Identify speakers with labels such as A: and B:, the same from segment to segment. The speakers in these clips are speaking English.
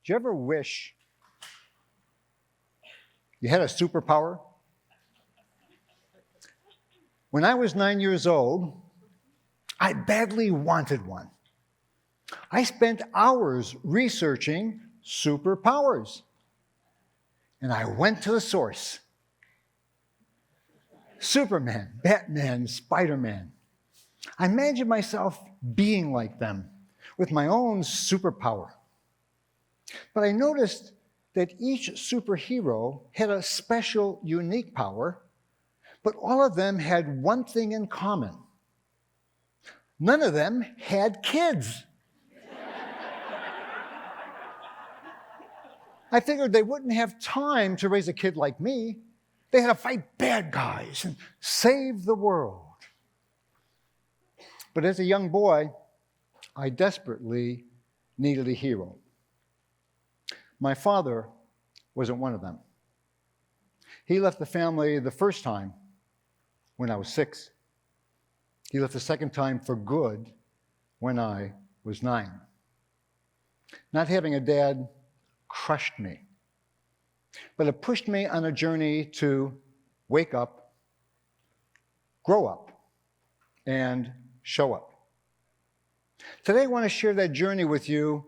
A: Do you ever wish you had a superpower? When I was 9 years old, I badly wanted one. I spent hours researching superpowers. And I went to the source. Superman, Batman, Spider-Man. I imagined myself being like them with my own superpower. But I noticed that each superhero had a special, unique power, but all of them had one thing in common. None of them had kids. I figured they wouldn't have time to raise a kid like me. They had to fight bad guys and save the world. But as a young boy, I desperately needed a hero. My father wasn't one of them. He left the family the first time when I was 6. He left the second time for good when I was 9. Not having a dad crushed me, but it pushed me on a journey to wake up, grow up, and show up. Today I want to share that journey with you,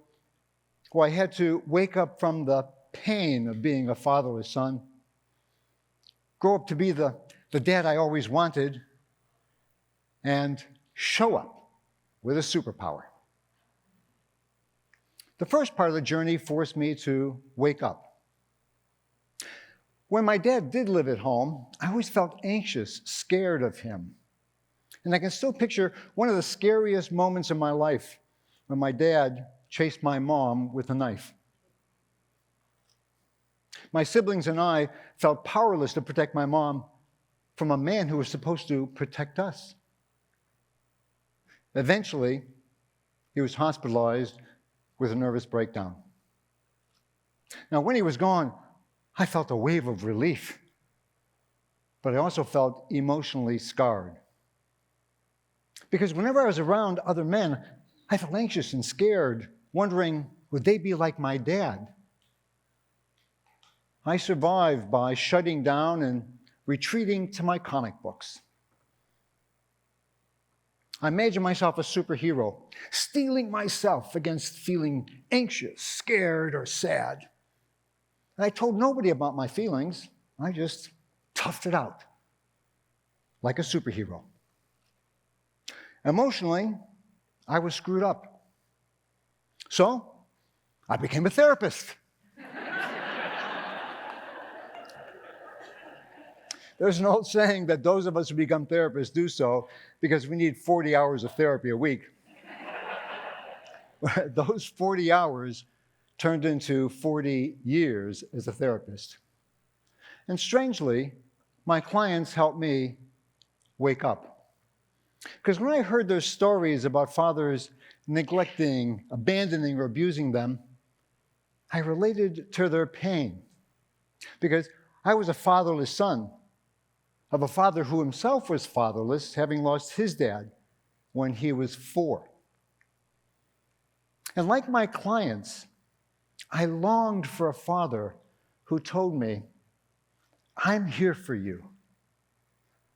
A: where I had to wake up from the pain of being a fatherless son, grow up to be the dad I always wanted, and show up with a superpower. The first part of the journey forced me to wake up. When my dad did live at home, I always felt anxious, scared of him. And I can still picture one of the scariest moments in my life when my dad chased my mom with a knife. My siblings and I felt powerless to protect my mom from a man who was supposed to protect us. Eventually, he was hospitalized with a nervous breakdown. Now, when he was gone, I felt a wave of relief, but I also felt emotionally scarred. Because whenever I was around other men, I felt anxious and scared, wondering, would they be like my dad? I survived by shutting down and retreating to my comic books. I imagined myself a superhero, steeling myself against feeling anxious, scared, or sad. And I told nobody about my feelings. I just toughed it out like a superhero. Emotionally, I was screwed up. So I became a therapist. There's an old saying that those of us who become therapists do so because we need 40 hours of therapy a week. Those 40 hours turned into 40 years as a therapist. And strangely, my clients helped me wake up. Because when I heard their stories about fathers neglecting, abandoning, or abusing them, I related to their pain. Because I was a fatherless son of a father who himself was fatherless, having lost his dad when he was 4. And like my clients, I longed for a father who told me, I'm here for you.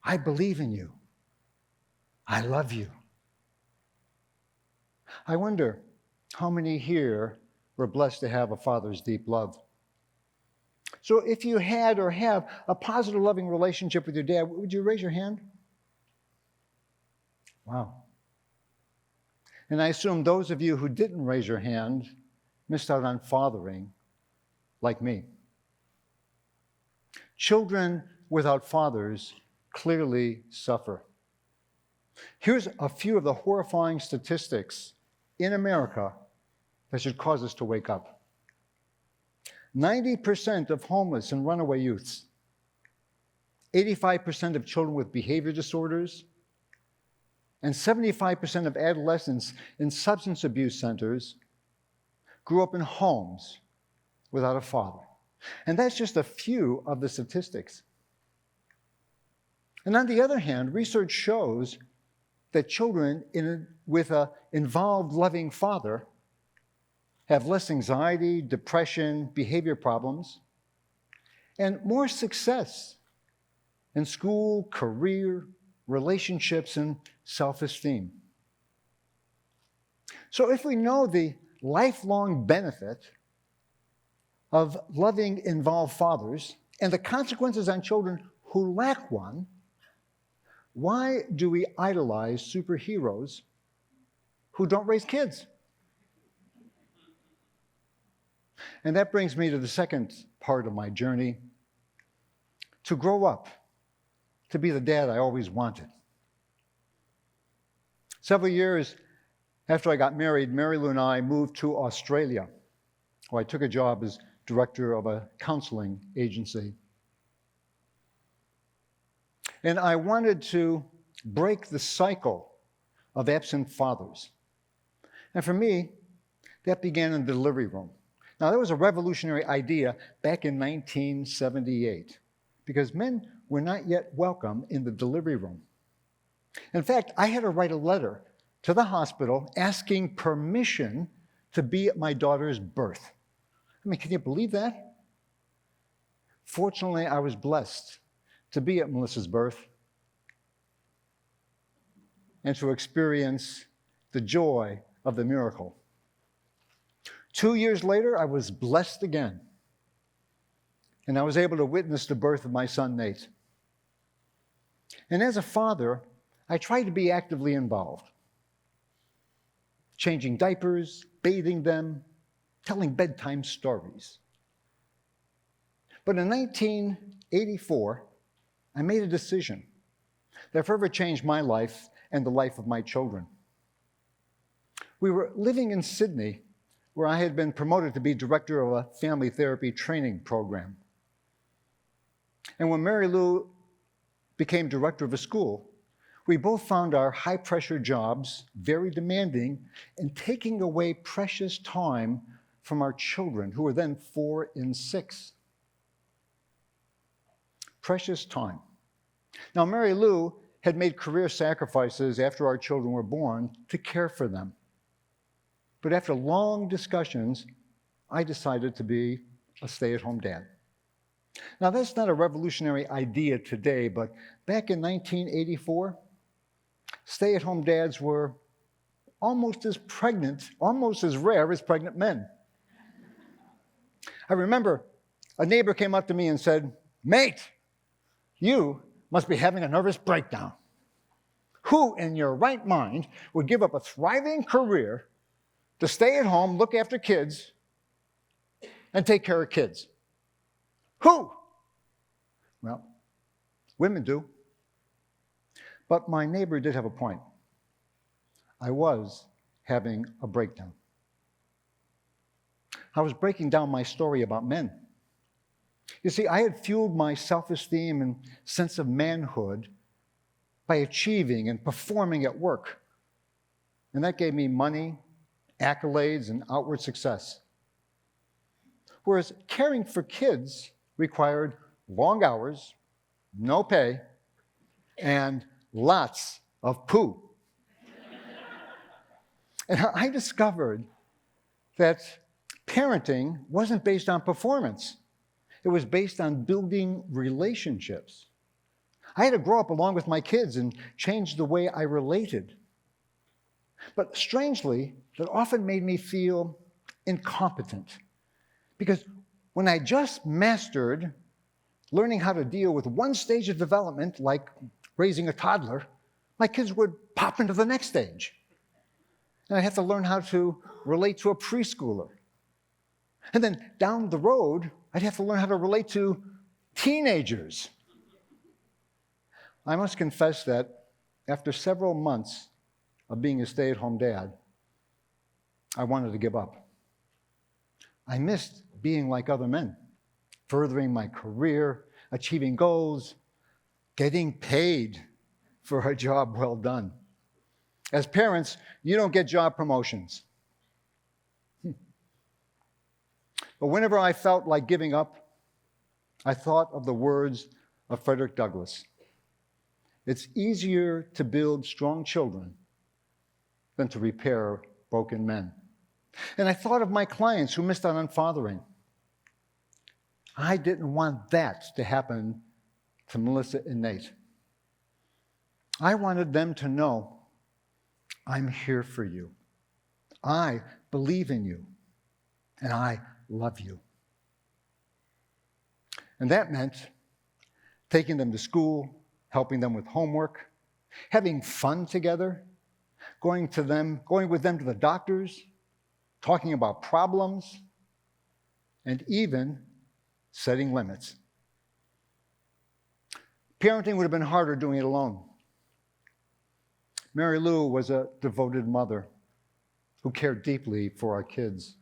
A: I believe in you. I love you. I wonder how many here were blessed to have a father's deep love. So if you had or have a positive, loving relationship with your dad, would you raise your hand? Wow. And I assume those of you who didn't raise your hand missed out on fathering like me. Children without fathers clearly suffer. Here's a few of the horrifying statistics in America that should cause us to wake up. 90% of homeless and runaway youths, 85% of children with behavior disorders, and 75% of adolescents in substance abuse centers grew up in homes without a father. And that's just a few of the statistics. And on the other hand, research shows that children with an involved, loving father have less anxiety, depression, behavior problems, and more success in school, career, relationships, and self-esteem. So if we know the lifelong benefit of loving involved fathers and the consequences on children who lack one, why do we idolize superheroes who don't raise kids? And that brings me to the second part of my journey, to grow up, to be the dad I always wanted. Several years after I got married, Mary Lou and I moved to Australia, where I took a job as director of a counseling agency. And I wanted to break the cycle of absent fathers. And for me, that began in the delivery room. Now, that was a revolutionary idea back in 1978, because men were not yet welcome in the delivery room. In fact, I had to write a letter to the hospital asking permission to be at my daughter's birth. I mean, can you believe that? Fortunately, I was blessed to be at Melissa's birth and to experience the joy of the miracle. 2 years later, I was blessed again, and I was able to witness the birth of my son, Nate. And as a father, I tried to be actively involved, changing diapers, bathing them, telling bedtime stories. But in 1984, I made a decision that forever changed my life and the life of my children. We were living in Sydney, where I had been promoted to be director of a family therapy training program. And when Mary Lou became director of a school, we both found our high-pressure jobs very demanding and taking away precious time from our children, who were then 4 and 6. Precious time. Now, Mary Lou had made career sacrifices after our children were born to care for them. But after long discussions, I decided to be a stay-at-home dad. Now, that's not a revolutionary idea today, but back in 1984, stay-at-home dads were almost as rare as pregnant men. I remember a neighbor came up to me and said, "Mate, you must be having a nervous breakdown. Who in your right mind would give up a thriving career to stay at home, look after kids, and take care of kids? Who?" Well, women do. But my neighbor did have a point. I was having a breakdown. I was breaking down my story about men. You see, I had fueled my self-esteem and sense of manhood by achieving and performing at work. And that gave me money, accolades, and outward success. Whereas caring for kids required long hours, no pay, and lots of poo. And I discovered that parenting wasn't based on performance. It was based on building relationships. I had to grow up along with my kids and change the way I related. But strangely, that often made me feel incompetent, because when I just mastered learning how to deal with one stage of development, like raising a toddler, my kids would pop into the next stage. And I'd have to learn how to relate to a preschooler. And then down the road, I'd have to learn how to relate to teenagers. I must confess that after several months of being a stay-at-home dad, I wanted to give up. I missed being like other men, furthering my career, achieving goals, getting paid for a job well done. As parents, you don't get job promotions. But whenever I felt like giving up, I thought of the words of Frederick Douglass. It's easier to build strong children than to repair broken men. And I thought of my clients who missed out on fathering. I didn't want that to happen to Melissa and Nate. I wanted them to know, I'm here for you. I believe in you. And I love you. And that meant taking them to school, helping them with homework, having fun together, going with them to the doctors, talking about problems, and even setting limits. Parenting would have been harder doing it alone. Mary Lou was a devoted mother who cared deeply for our kids.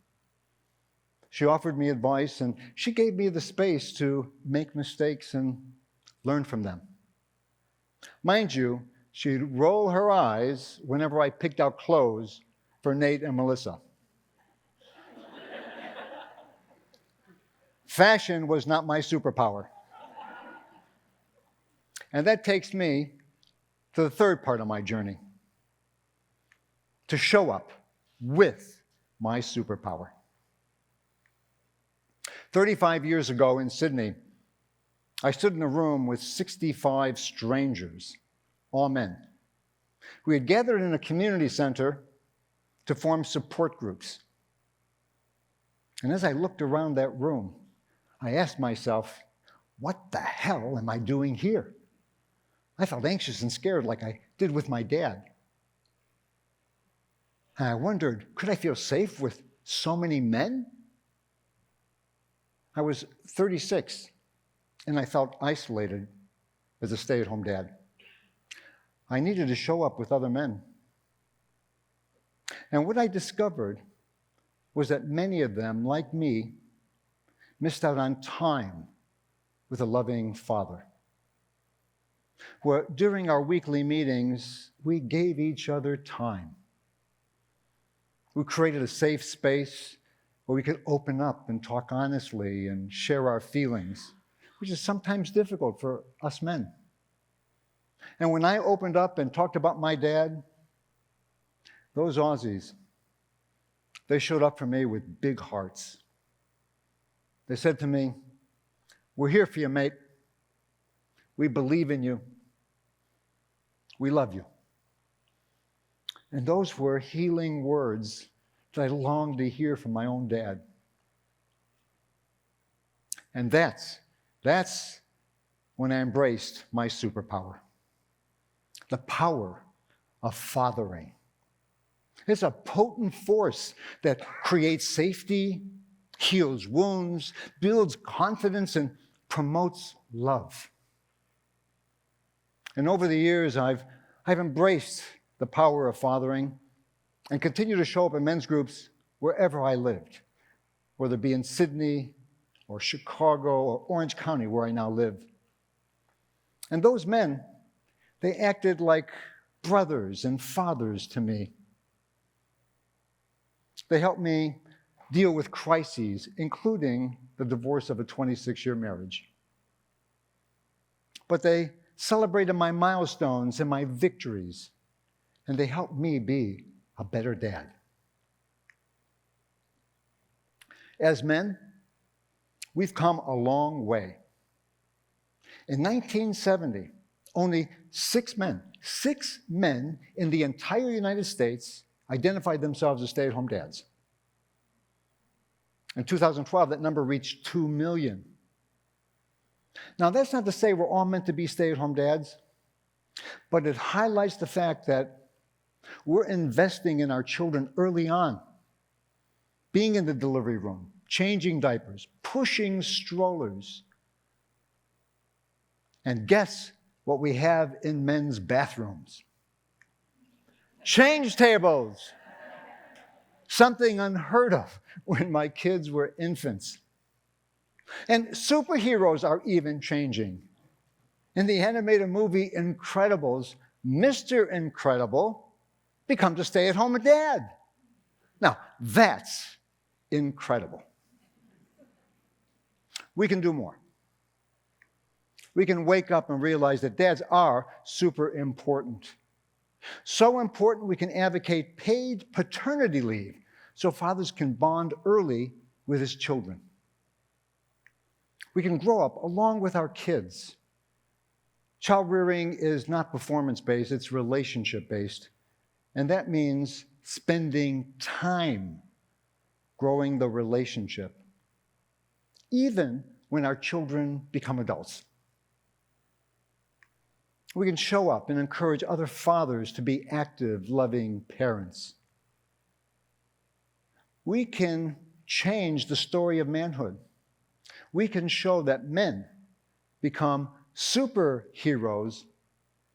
A: She offered me advice, and she gave me the space to make mistakes and learn from them. Mind you, she'd roll her eyes whenever I picked out clothes for Nate and Melissa. Fashion was not my superpower. And that takes me to the third part of my journey, to show up with my superpower. 35 years ago in Sydney, I stood in a room with 65 strangers, all men. We had gathered in a community center to form support groups. And as I looked around that room, I asked myself, what the hell am I doing here? I felt anxious and scared like I did with my dad. And I wondered, could I feel safe with so many men? I was 36, and I felt isolated as a stay-at-home dad. I needed to show up with other men. And what I discovered was that many of them, like me, missed out on time with a loving father. Where during our weekly meetings, we gave each other time. We created a safe space where we could open up and talk honestly and share our feelings, which is sometimes difficult for us men. And when I opened up and talked about my dad, those Aussies, they showed up for me with big hearts. They said to me, we're here for you, mate. We believe in you. We love you. And those were healing words that I longed to hear from my own dad. And that's when I embraced my superpower, the power of fathering. It's a potent force that creates safety, heals wounds, builds confidence, and promotes love. And over the years, I've embraced the power of fathering and continue to show up in men's groups wherever I lived, whether it be in Sydney or Chicago or Orange County, where I now live. And those men, they acted like brothers and fathers to me. They helped me deal with crises, including the divorce of a 26-year marriage. But they celebrated my milestones and my victories, and they helped me be a better dad. As men, we've come a long way. In 1970, only 6 men in the entire United States identified themselves as stay-at-home dads. In 2012, that number reached 2 million. Now, that's not to say we're all meant to be stay-at-home dads, but it highlights the fact that we're investing in our children early on, being in the delivery room, changing diapers, pushing strollers. And guess what we have in men's bathrooms? Change tables. Something unheard of when my kids were infants. And superheroes are even changing. In the animated movie Incredibles, Mr. Incredible becomes a stay-at-home dad. Now, that's incredible. We can do more. We can wake up and realize that dads are super important. So important we can advocate paid paternity leave so fathers can bond early with his children. We can grow up along with our kids. Child rearing is not performance-based, it's relationship-based. And that means spending time growing the relationship, even when our children become adults. We can show up and encourage other fathers to be active, loving parents. We can change the story of manhood. We can show that men become superheroes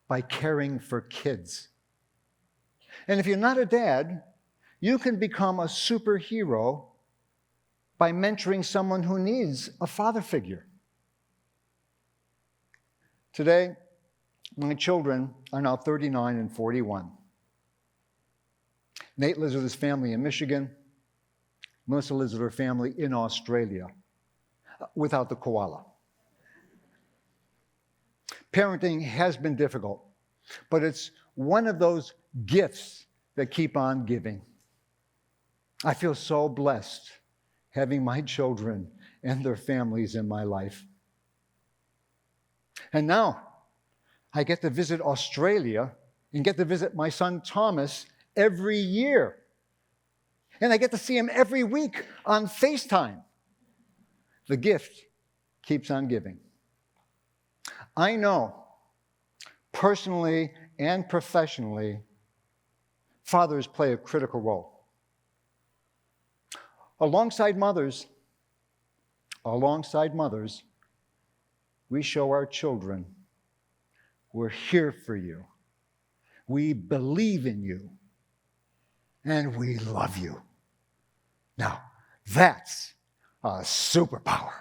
A: by caring for kids. And if you're not a dad, you can become a superhero by mentoring someone who needs a father figure. Today, my children are now 39 and 41. Nate lives with his family in Michigan. Melissa lives with her family in Australia, without the koala. Parenting has been difficult, but it's one of those gifts that keep on giving. I feel so blessed having my children and their families in my life. And now I get to visit Australia and get to visit my son Thomas every year. And I get to see him every week on FaceTime. The gift keeps on giving. I know, personally and professionally, fathers play a critical role. Alongside mothers, we show our children, we're here for you. We believe in you. And we love you. Now, that's a superpower.